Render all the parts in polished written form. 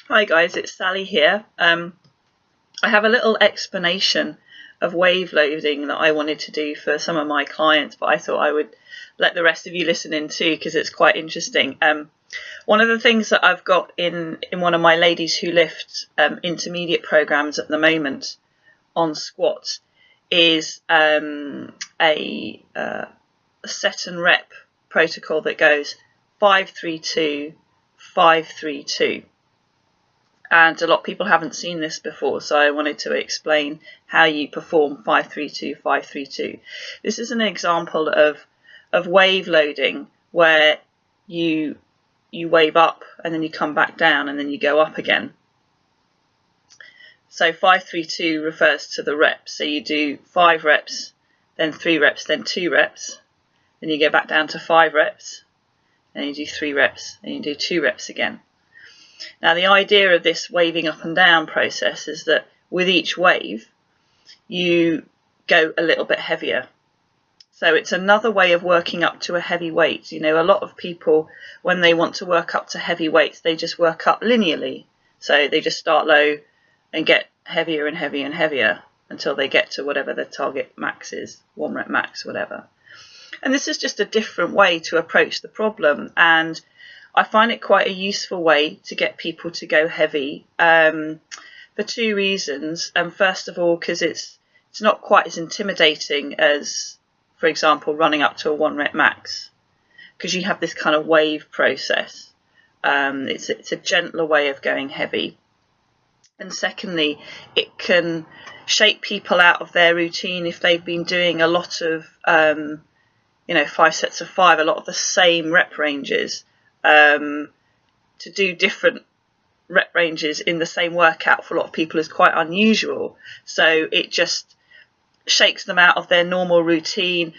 Hi guys, it's Sally here. I have a little explanation of wave loading that I wanted to do for some of my clients, but I thought I would let the rest of you listen in too because it's quite interesting. One of the things that I've got in one of my Ladies Who Lift intermediate programs at the moment on squats is a set and rep protocol that goes 5-3-2, 5-3-2. And a lot of people haven't seen this before, so I wanted to explain how you perform 5-3-2, 5-3-2. This is an example of wave loading where you wave up and then you come back down and then you go up again. So 5-3-2 refers to the reps. So you do 5 reps, then 3 reps, then 2 reps. Then you go back down to 5 reps, and you do 3 reps, and you do 2 reps again. Now the idea of this waving up and down process is that with each wave you go a little bit heavier. So it's another way of working up to a heavy weight. You know, a lot of people, when they want to work up to heavy weights, they just work up linearly. So they just start low and get heavier and heavier and heavier until they get to whatever their target max is, 1 rep max, whatever. And this is just a different way to approach the problem, and I find it quite a useful way to get people to go heavy for 2 reasons. First of all, because it's not quite as intimidating as, for example, running up to a 1 rep max, because you have this kind of wave process. It's a gentler way of going heavy. And secondly, it can shake people out of their routine if they've been doing a lot of 5 sets of 5, a lot of the same rep ranges. To do different rep ranges in the same workout for a lot of people is quite unusual. So it just shakes them out of their normal routine,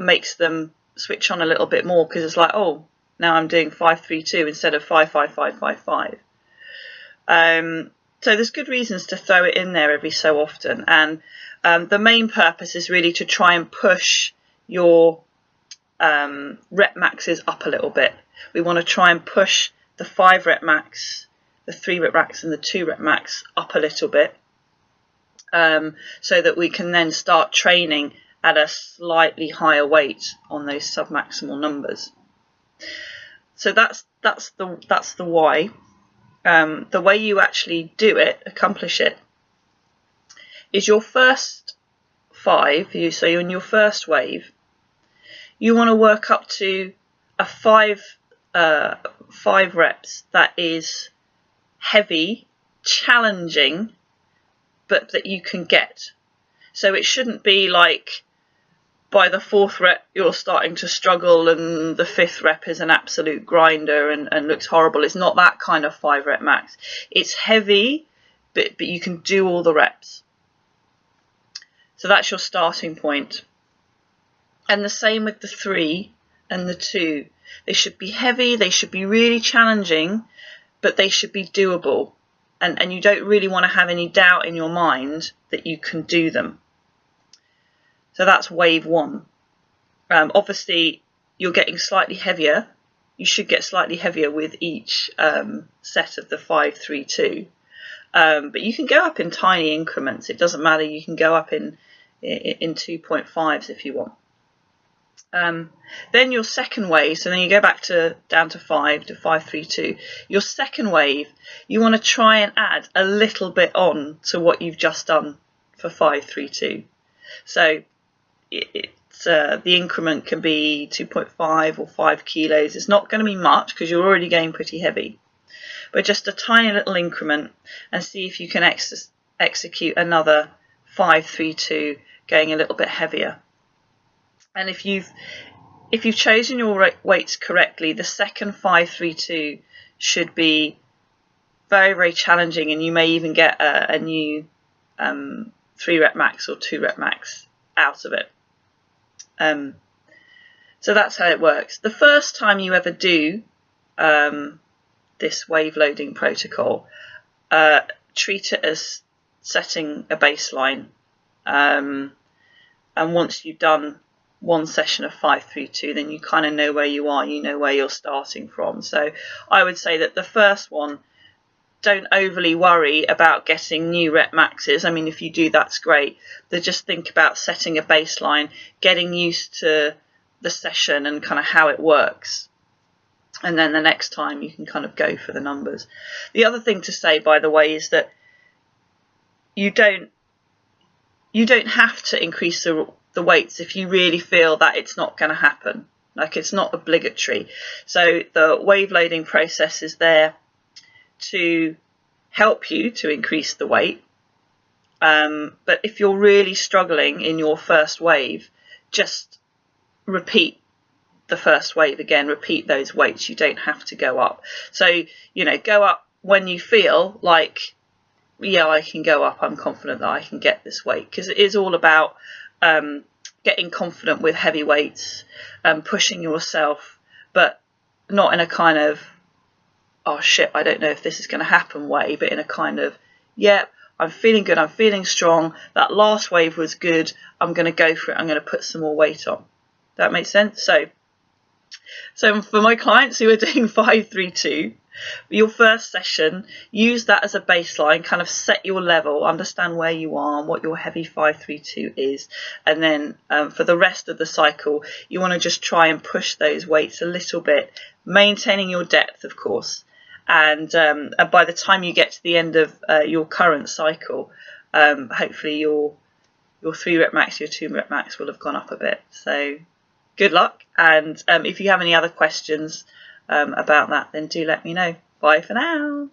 makes them switch on a little bit more, because it's like, oh, now I'm doing 5-3-2 instead of 5-5-5-5-5. So there's good reasons to throw it in there every so often. And the main purpose is really to try and push your rep maxes up a little bit. We want to try and push the 5 rep max, the 3 rep max and the 2 rep max up a little bit, so that we can then start training at a slightly higher weight on those submaximal numbers. So that's the why. The way you actually do it, accomplish it, is your first 5. So you're in your first wave. You want to work up to a 5 reps that is heavy, challenging, but that you can get. So it shouldn't be like by the 4th rep you're starting to struggle and the 5th rep is an absolute grinder and looks horrible. It's not that kind of 5 rep max. It's heavy, but you can do all the reps. So that's your starting point. And the same with the 3 and the 2. They should be heavy, they should be really challenging, but they should be doable. And you don't really want to have any doubt in your mind that you can do them. So that's wave 1. Obviously, you're getting slightly heavier. You should get slightly heavier with each set of the 5-3-2. But you can go up in tiny increments. It doesn't matter. You can go up in 2.5s if you want. Then your second wave, so then you go back down to 5 to 5-3-2. Your second wave, you want to try and add a little bit on to what you've just done for 5-3-2. So the increment can be 2.5 or 5 kilos. It's not going to be much because you're already going pretty heavy, but just a tiny little increment, and see if you can execute another 5-3-2 going a little bit heavier. And if you've chosen your weights correctly, the second 5-3-2 should be very, very challenging, and you may even get a new 3 rep max or 2 rep max out of it. So that's how it works. The first time you ever do this wave loading protocol, treat it as setting a baseline. And once you've done one session of 5-3-2, then you kind of know where you are, you know where you're starting from. So I would say that the first one, don't overly worry about getting new rep maxes. I mean, if you do, that's great. But just think about setting a baseline, getting used to the session and kind of how it works. And then the next time you can kind of go for the numbers. The other thing to say, by the way, is that you don't have to increase the weights if you really feel that it's not going to happen. Like, it's not obligatory. So the wave loading process is there to help you to increase the weight. But if you're really struggling in your first wave, just repeat the first wave again, repeat those weights. You don't have to go up. So, you know, go up when you feel like, yeah, I can go up, I'm confident that I can get this weight, because it is all about getting confident with heavy weights, pushing yourself, but not in a kind of, oh shit, I don't know if this is going to happen way, but in a kind of, yeah, I'm feeling good, I'm feeling strong, that last wave was good, I'm going to go for it, I'm going to put some more weight on. That makes sense? So for my clients who are doing 5-3-2, your first session, use that as a baseline, kind of set your level, understand where you are and what your heavy 5-3-2 is. And then for the rest of the cycle, you want to just try and push those weights a little bit, maintaining your depth, of course. And by the time you get to the end of your current cycle, hopefully your 3-rep max, your 2-rep max will have gone up a bit. So good luck. And if you have any other questions about that, then do let me know. Bye for now.